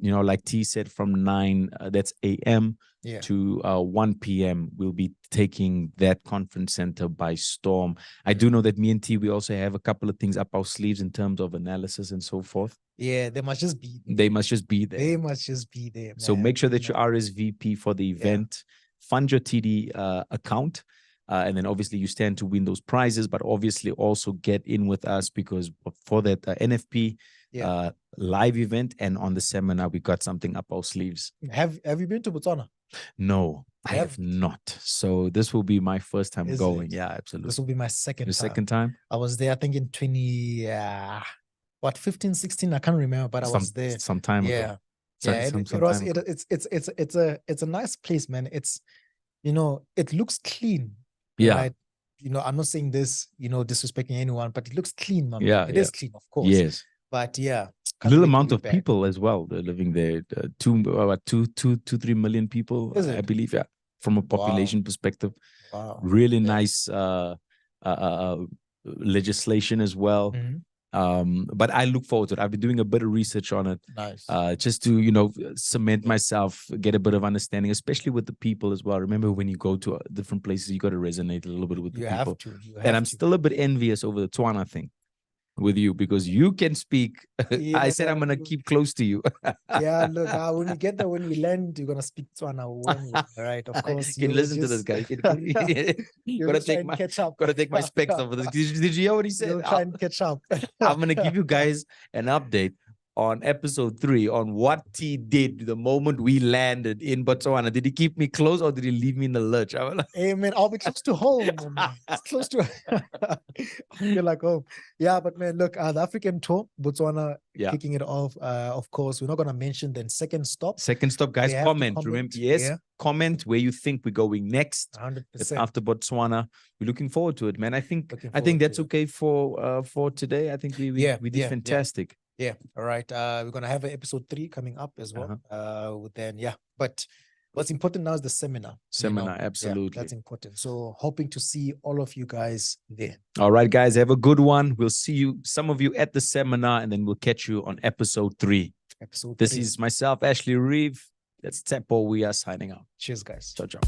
A: you know, like T said, from 9 that's AM
B: Yeah.
A: to 1 PM, we'll be taking that conference center by storm. I do know that me and T, we also have a couple of things up our sleeves in terms of analysis and so forth.
B: Yeah, they must just be
A: They must just be there.
B: they must just be there.
A: So
B: man,
A: make sure that you
B: know.
A: RSVP for the event, fund your TD account, and then obviously you stand to win those prizes, but obviously also get in with us because for that NFP,
B: Yeah.
A: live event, and on the seminar we got something up our sleeves.
B: Have you been to Botswana?
A: No, I have
B: Haven't?
A: not. So this will be my first time
B: Is
A: going.
B: it?
A: Yeah, absolutely.
B: This will be my second
A: The
B: time.
A: second time?
B: I was there, I think in 15, 16, I can't remember, but I was there.
A: Some time ago.
B: Yeah. Yeah,
A: Some
B: it was,
A: time ago.
B: it's a nice place, man. It's, it looks clean.
A: Yeah.
B: Right? I'm not saying this, disrespecting anyone, but it looks clean, man.
A: Yeah,
B: It is clean, of course.
A: Yes.
B: But yeah,
A: Little
B: can't wait to
A: amount
B: be
A: of
B: back.
A: people as well. They're living there. 3 million people,
B: Is
A: I
B: it?
A: believe. Yeah. From a population perspective,
B: Wow.
A: really
B: Yeah.
A: nice legislation as well.
B: Mhm.
A: But I look forward to it. I've been doing a bit of research on it,
B: Nice.
A: just to cement myself, get a bit of understanding, especially with the people as well. Remember, when you go to different places, you got to resonate a little bit with the
B: You
A: people.
B: have to. You have
A: And I'm
B: to.
A: still a bit envious over the Tswana thing with you, because you can speak. I said I'm gonna
B: Yeah.
A: keep close to you.
B: Yeah, look, when we get there, when we land, you're gonna speak Tswana one way, right? Of course.
A: Can
B: will
A: listen to this
B: just-
A: guy.
B: You'll
A: Gotta
B: try
A: take
B: and
A: my
B: catch up.
A: gotta take my specs off of this. Did you hear what he said?
B: You'll try and catch up.
A: I'm gonna give you guys an update on episode 3 on what T did the moment we landed in Botswana. Did he keep me close or did he leave me in the lurch? I was like,
B: Hey, man, I'll be close to home. Man. It's close to I feel like home. Yeah, but man, look, the African tour, Botswana
A: Yeah.
B: kicking it off. Of course, we're not gonna mention the second stop.
A: second stop, guys.
B: They have to
A: Comment. Remember,
B: comment,
A: yes,
B: yeah.
A: comment where you think we're going next.
B: 100%.
A: After Botswana, we're looking forward to it, man. I think
B: Looking
A: I think
B: forward to
A: that's
B: it.
A: okay for today. I think we
B: Yeah,
A: did
B: yeah.
A: fantastic.
B: Yeah, all right. We're gonna have an episode 3 coming up as well. Then yeah, but what's important now is the seminar.
A: Seminar,
B: Yeah,
A: absolutely.
B: that's important. So hoping to see all of you guys there.
A: All right, guys, have a good one. We'll see you, some of you at the seminar, and then we'll catch you on episode 3.
B: Episode
A: This
B: 3.
A: is myself, Ashley Reeve. That's Tsepo. We are signing out.
B: Cheers, guys.
A: Ciao, ciao.